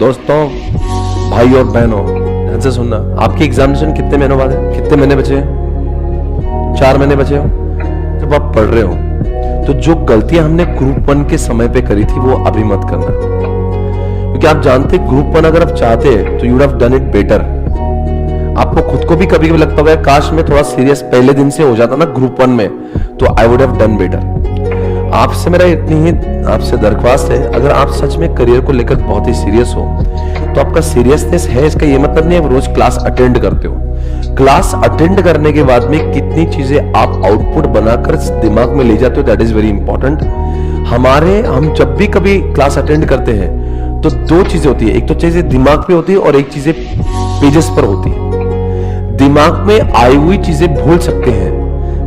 दोस्तों, भाई और बहनों, ध्यान से सुनना। आपकी एग्जामिनेशन कितने महीनों बाद है? कितने महीने बचे हैं? 4 महीने बचे हो। जब आप पढ़ रहे हो तो जो गलतियां हमने ग्रुप 1 के समय पे करी थी वो अभी मत करना, क्योंकि आप जानते ग्रुप 1 अगर आप चाहते तो you would have done it better. आपको खुद को भी कभी कभी लगता होगा काश मैं थोड़ा सीरियस पहले दिन से हो जाता ना ग्रुप 1 में, तो I would have done better. आपसे मेरा इतनी ही आपसे दरख्वास्त है, अगर आप सच में करियर को लेकर बहुत ही सीरियस हो तो आपका सीरियसनेस है, इसका ये मतलब नहीं आप रोज क्लास अटेंड करते हो। क्लास अटेंड करने के बाद में कितनी चीजें आप आउटपुट बनाकर दिमाग में ले जाते हो, दैट इज वेरी इंपॉर्टेंट। हम जब भी कभी क्लास अटेंड करते हैं तो 2 चीजें होती है, एक तो चीजें दिमाग पे होती है और एक चीजें पेजेस पर होती है। दिमाग में आई हुई चीजें भूल सकते हैं,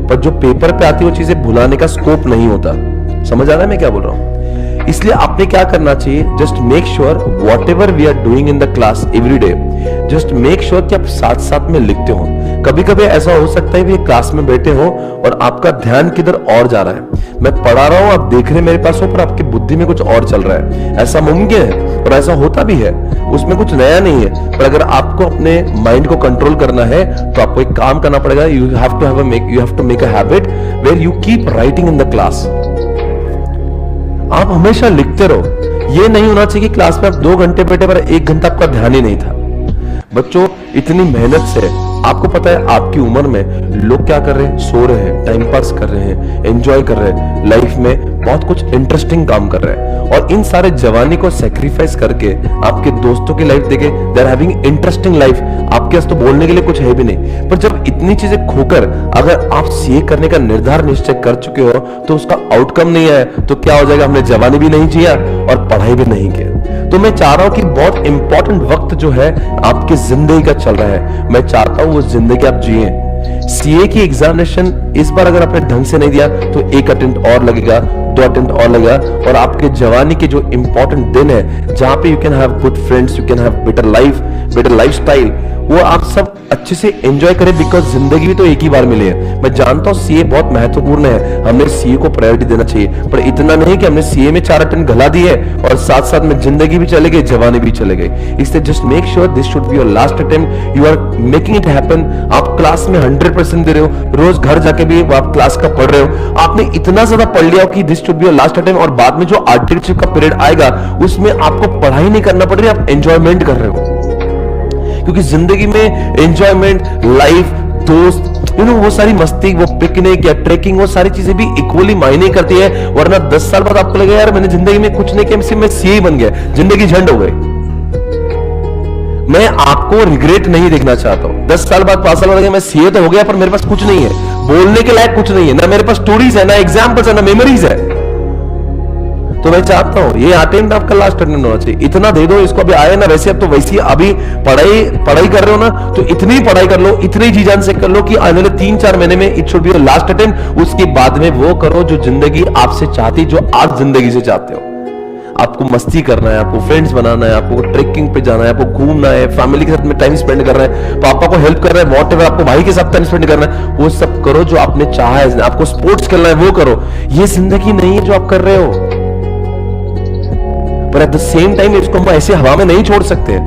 पर जो पेपर पे आती है वो चीजें भुलाने का स्कोप नहीं होता। समझ आ रहा है मैं क्या बोल रहा हूं? इसलिए आपने क्या करना चाहिए, just make sure whatever we are doing in the class every day, just make sure कि आप साथ साथ में लिखते हो। कभी कभी ऐसा हो सकता है कि क्लास में बैठे हो और आपका ध्यान किधर और जा रहा है। मैं पढ़ा रहा हूं, आप देख रहे मेरे पास हो, पर आपकी बुद्धि में कुछ और चल रहा है। ऐसा मुमकिन है और ऐसा होता भी है, उसमें कुछ नया नहीं है। पर अगर आपको अपने माइंड को कंट्रोल करना है तो आपको एक काम करना पड़ेगा, you have to make a habit where you keep writing in the class. आप हमेशा लिखते रहो। ये नहीं होना चाहिए कि क्लास में आप 2 घंटे बैठे पर 1 घंटा आपका ध्यान ही नहीं था। बच्चों, इतनी मेहनत से आपको पता है आपकी उम्र में लोग क्या कर रहे हैं, सो रहे हैं, टाइम पास कर रहे हैं, एंजॉय कर रहे हैं, लाइफ में बहुत कुछ इंटरेस्टिंग काम कर रहे हैं। और इन सारे जवानी को सेक्रीफाइस करके आपके दोस्तों की लाइफ देखे, they are having interesting life. आपके पास तो बोलने के लिए कुछ है भी नहीं। पर जब इतनी चीजें खोकर अगर आप सीए करने का निर्धार निश्चय कर चुके हो तो उसका आउटकम नहीं आया तो क्या हो जाएगा, हमने जवानी भी नहीं जिया और पढ़ाई भी नहीं किया। तो मैं चाह रहा हूं कि बहुत इंपॉर्टेंट वक्त जो है आपकी जिंदगी का चल रहा है, मैं चाहता हूं वो जिंदगी आप जिए। सीए की एग्जामिनेशन इस बार अगर आपने ढंग से नहीं दिया तो 1 अटेम्प्ट और लगेगा, 2 अटेम्प्ट और लगेगा, और आपके जवानी के जो इंपॉर्टेंट दिन है जहां पे you can have good friends, you can have better lifestyle, वो आप सब अच्छे से एंजॉय करें, बिकॉज जिंदगी भी तो एक ही बार मिली है। मैं जानता हूं सीए बहुत महत्वपूर्ण है, हमने सीए को प्रायोरिटी देना चाहिए, पर इतना नहीं कि हमने सीए में 4 अटेम्प्ट गला दिए और साथ साथ में जिंदगी भी चले गई, जवानी भी चले गई। इसलिए just make sure this should be your last attempt, you are making it happen. आप क्लास में 100% दे रहे हो, रोज घर जाके भी आप क्लास का पढ़ रहे हो, आपने इतना ज्यादा पढ़ लिया कि this should be your last attempt, और बाद में जो आर्टिकलशिप का पीरियड आएगा उसमें आपको पढ़ाई नहीं करना पड़ रही, आप एंजॉयमेंट कर रहे हो। क्योंकि जिंदगी में एंजॉयमेंट, लाइफ, दोस्त, वो सारी मस्ती, वो पिकनिक या ट्रेकिंग, वो सारी चीजें भी इक्वली मायने करती है। वरना 10 साल बाद आपको लगेगा यार मैंने जिंदगी में कुछ नहीं किया, सिर्फ मैं सीए बन गया, जिंदगी झंड हो गई। मैं आपको रिग्रेट नहीं देखना चाहता हूं। 10 साल बाद 5 साल बाद मैं सीए तो हो गया पर मेरे पास कुछ नहीं है, बोलने के लायक कुछ नहीं है, ना मेरे पास स्टोरीज है, ना एग्जाम्पल्स है, ना मेमोरीज है। तो मैं चाहता हूं ये अटेम्प्ट आपका लास्ट अटेम्प्ट होना चाहिए। इतना दे दो इसको, अभी आए ना वैसे, अब तो वैसे अभी पढ़ाई कर रहे हो ना, तो इतनी पढ़ाई कर लो, इतनी जी जान से कर लो कि आने वाले 3-4 महीने में it should be your last attempt. उसके बाद में वो करो जो जिंदगी आपसे चाहती, जो आप जिंदगी से चाहते हो। आपको मस्ती करना है, आपको फ्रेंड्स बनाना है, आपको ट्रेकिंग पे जाना है, आपको घूमना है, फैमिली के साथ में टाइम स्पेंड करना है, पापा को हेल्प करना है, व्हाटएवर, आपको भाई के साथ टाइम स्पेंड करना है, वो सब करो जो आपने चाहा है। आपको स्पोर्ट्स खेलना है वो करो। ये जिंदगी नहीं है जो आप कर रहे हो, पर एट द सेम टाइम इसको हम ऐसे हवा में नहीं छोड़ सकते।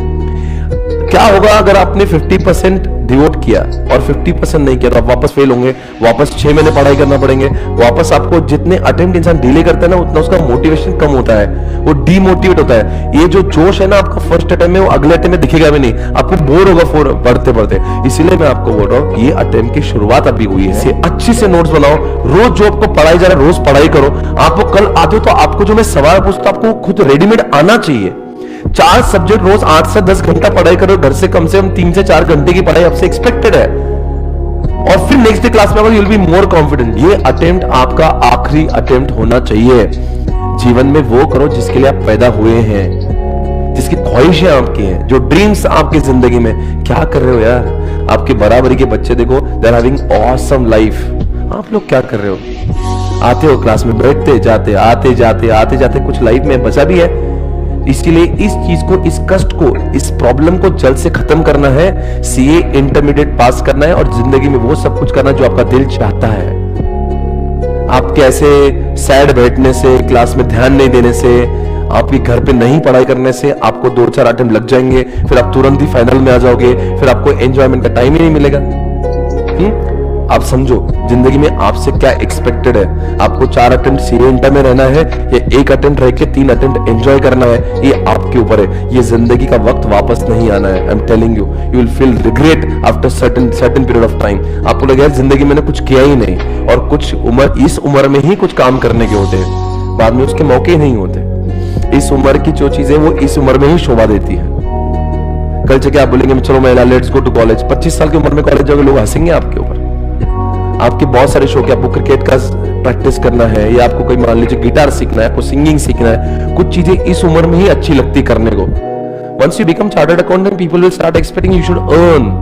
क्या होगा अगर आपने 50% डिवोट किया और 50% नहीं किया, तो आप वापस फेल होंगे, वापस 6 महीने पढ़ाई करना पड़ेंगे, वापस आपको जितने अटेम्प्ट इंसान डिले करता है ना उतना उसका मोटिवेशन कम होता है, वो डीमोटिवेट होता है। ये जो जोश है ना आपका फर्स्ट अटेम्प्ट में, वो अगले अटेम्प्ट में दिखेगा भी नहीं, आपको बोर होगा पढ़ते पढ़ते। इसीलिए मैं आपको बोल रहा हूँ ये अटेम्प्ट की शुरुआत अभी हुई है, अच्छी से नोट्स बनाओ, रोज जो आपको पढ़ाई जा रहा है रोज पढ़ाई करो। आपको कल आते हो तो आपको जो मैं सवाल पूछता हूं आपको खुद रेडीमेड आना चाहिए। 4 सब्जेक्ट रोज 8 से 10 घंटा पढ़ाई करो, घर से कम 3 से 4 घंटे की पढ़ाई आपसे एक्सपेक्टेड है, और फिर नेक्स्ट डे क्लास में you will be more confident. ये अटेम्प्ट आपका आखिरी अटेम्प्ट होना चाहिए। जीवन में वो करो जिसके लिए आप पैदा हुए हैं, जिसकी ख्वाहिशें आपकी हैं, जो ड्रीम्स आपकी जिंदगी में। क्या कर रहे हो यार, आपके बराबरी के बच्चे देखो, they are having awesome life. आप लोग क्या कर रहे हो? आते हो क्लास में, बैठते जाते, आते जाते, कुछ लाइफ में बचा भी है। इसलिए इस चीज को, इस कष्ट को, इस प्रॉब्लम को जल्द से खत्म करना है। सीए इंटरमीडिएट पास करना है और जिंदगी में वो सब कुछ करना जो आपका दिल चाहता है। आपके ऐसे सैड बैठने से, क्लास में ध्यान नहीं देने से, आपके घर पे नहीं पढ़ाई करने से आपको 2-4 अटेम्प्ट लग जाएंगे, फिर आप तुरंत ही फाइनल में आ जाओगे, फिर आपको एंजॉयमेंट का टाइम ही नहीं मिलेगा। आप समझो जिंदगी में आपसे क्या एक्सपेक्टेड है। आपको 4 अटेम्प्ट सीए इंटर में रहना है या 1 अटेम्प्ट रह के 3 अटेम्प्ट एंजॉय करना है, ये आपके ऊपर है। ये जिंदगी का वक्त वापस नहीं आना है। I am telling you, you will feel regret after certain period of time. आपको लगेगा जिंदगी मैंने कुछ किया ही नहीं, और कुछ इस उम्र में ही कुछ काम करने के होते हैं, बाद में उसके मौके ही नहीं होते। इस उम्र की जो चीजें वो इस उम्र में ही शोभा देती है। कल से क्या आप बोलेंगे चलो मैं लेट्स गो टू कॉलेज, 25 साल की उम्र में कॉलेज जाओगे, लोग हंसेंगे आपके ऊपर। आपके बहुत सारे शौक है, आपको क्रिकेट का प्रैक्टिस करना है, या आपको कोई मान लीजिए गिटार सीखना है, आपको सिंगिंग सीखना है, कुछ चीजें इस उम्र में ही अच्छी लगती करने को। Once you become chartered accountant, people will start expecting you should earn,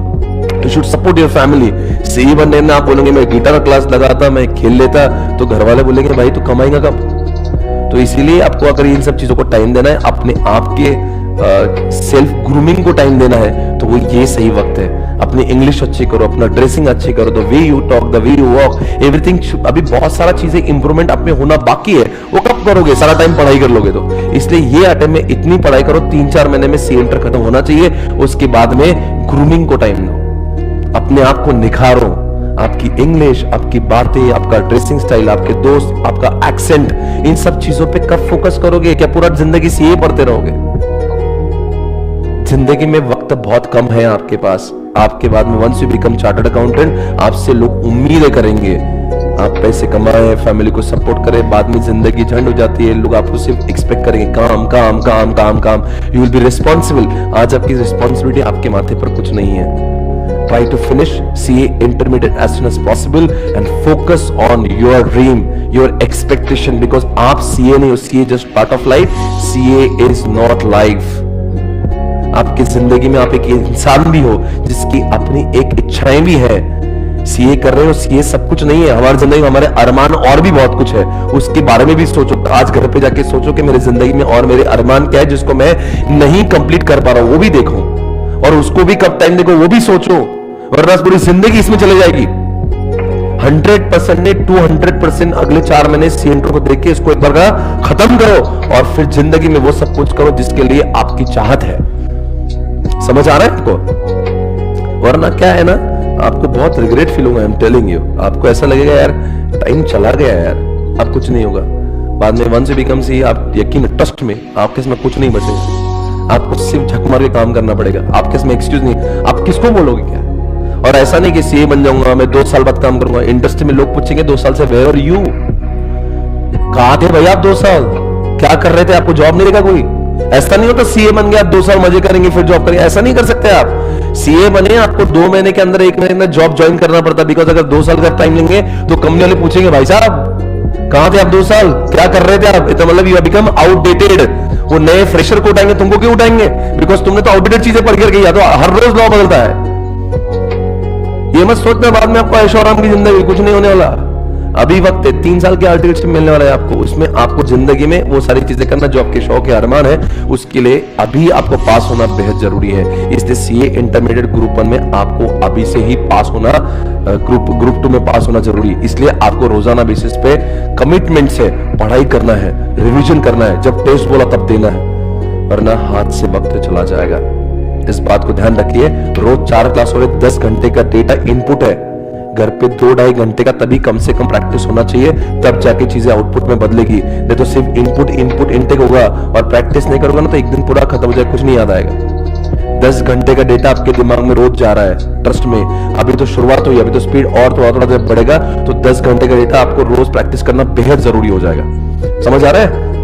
you should support your family. CA बनने में आप बोलेंगे मैं गिटार क्लास लगाता, मैं खेल लेता, तो घर वाले बोलेंगे भाई तू कमाएगा कब। तो इसीलिए आपको अगर इन सब चीजों को टाइम देना है, अपने आप के सेल्फ ग्रूमिंग को टाइम देना है, तो वो ये सही वक्त है। अपनी इंग्लिश अच्छी करो, अपना ड्रेसिंग अच्छी करो, the way you talk, the way you walk, everything. अभी बहुत सारा चीजें इंप्रूवमेंट आप में होना बाकी है, वो कब करोगे, सारा टाइम पढ़ाई कर लोगे तो। इसलिए ये अटेम्प्ट में इतनी पढ़ाई करो, 3-4 महीने में सीए इंटर खत्म होना चाहिए, उसके बाद में ग्रूमिंग को टाइम दो, अपने आप को निखारो। आपकी इंग्लिश, आपकी बातें, आपका ड्रेसिंग स्टाइल, आपके दोस्त, आपका एक्सेंट, इन सब चीजों पे कब फोकस करोगे? क्या पूरा जिंदगी सीए पढ़ते रहोगे? जिंदगी में वक्त बहुत कम है आपके पास। आपके बाद में once you become chartered accountant, आपसे लोग उम्मीदें करेंगे आप पैसे कमाएं, फैमिली को सपोर्ट करें। बाद में जिंदगी झंड हो जाती है, लोग आपको सिर्फ एक्सपेक्ट करेंगे काम काम काम काम काम। You will be responsible. आज आपकी रिस्पॉन्सिबिलिटी आपके माथे पर कुछ नहीं है। Try to finish CA intermediate as soon as possible and focus on your dream, your expectation, because आप CA नहीं हो, CA just part of life, CA is not life। आपकी जिंदगी में आप एक इंसान भी हो जिसकी अपनी एक इच्छाएं भी है। सीए कर रहे हो, सीए सब कुछ नहीं है। हमारी जिंदगी में हमारे अरमान और भी बहुत कुछ है, उसके बारे में भी सोचो। आज घर पे जाके सोचो कि मेरी जिंदगी में और मेरे अरमान क्या है जिसको मैं नहीं कंप्लीट कर पा रहा हूं, वो भी देखो, और उसको भी कब टाइम देखो वो भी सोचो, वरना पूरी जिंदगी इसमें चले जाएगी। 100% ने 200% अगले 4 महीने सीए इंटर को देख के इसको एक बार का खत्म करो, और फिर जिंदगी में वो सब कुछ करो जिसके लिए आपकी चाहत है। समझ आ रहा है आपको? वरना क्या है ना, आपको बहुत रिग्रेट फील होगा। आई एम टेलिंग यू, आपको ऐसा लगेगा यार टाइम चला गया यार, अब कुछ नहीं होगा। बाद में वंस यू बिकम सीए, आप यकीन ट्रस्ट में आपके इसमें कुछ नहीं बचेगा। आपको सिर्फ झक मार के काम करना पड़ेगा। आपके इसमें एक्सक्यूज नहीं, आप किसको बोलोगे क्या? और ऐसा नहीं कि सीए बन जाऊंगा मैं 2 साल बाद काम करूंगा। इंडस्ट्री में लोग पूछेंगे 2 साल से वेयर आर यू, कहां थे भाई आप 2 साल, क्या कर रहे थे, आपको जॉब नहीं देगा कोई? ऐसा नहीं होता सीए बन गया 2 साल मजे करेंगे फिर जॉब करेंगे, ऐसा नहीं कर सकते आप। सीए बने आपको 2 महीने के अंदर, 1 महीने के अंदर जॉब ज्वाइन करना पड़ता, बिकॉज अगर 2 साल का टाइम लेंगे तो कंपनी वाले पूछेंगे भाई साहब कहां थे आप 2 साल, क्या कर रहे थे आप? तो मतलब यू हैव बिकम आउटडेटेड। वो नए फ्रेशर को उठाएंगे, तुमको क्यों उठाएंगे? बिकॉज तुमने तो आउटडेटेड चीजें पढ़ कर गई, तो हर रोज लॉ बदलता है। ये मत सोचना बाद में आपको ऐशो आराम की जिंदगी, कुछ नहीं होने वाला। अभी वक्त है, 3 साल के आर्टिकलशिप मिलने वाला है आपको, उसमें आपको जिंदगी में वो सारी चीजें करना जो आपके शौक है, अरमान है, उसके लिए अभी आपको पास होना बेहद जरूरी है। इसलिए सीए इंटरमीडिएट ग्रुप 1 में आपको अभी से ही पास होना, ग्रुप 2 में पास होना जरूरी है। इसलिए आपको रोजाना बेसिस पे कमिटमेंट से पढ़ाई करना है, रिविजन करना है, जब टेस्ट बोला तब देना है, वरना हाथ से वक्त चला जाएगा। इस बात को ध्यान रखिए। रोज 4 क्लास हो रहे, 10 घंटे का डेटा इनपुट है, घर पे 2-2.5 घंटे का तभी कम से कम प्रैक्टिस होना चाहिए, तब जाके चीजें आउटपुट में बदलेगी। नहीं तो सिर्फ इनपुट इनपुट इनटेक होगा और प्रैक्टिस नहीं करोगे ना तो एक दिन पूरा खत्म हो जाए, कुछ नहीं याद आएगा। 10 घंटे का डेटा आपके दिमाग में रोज जा रहा है, ट्रस्ट में। अभी तो शुरुआत हुई, अभी तो स्पीड और थोड़ा थोड़ा जब बढ़ेगा तो 10 घंटे का डेटा आपको रोज प्रैक्टिस करना बेहद जरूरी हो जाएगा। समझ आ रहा है?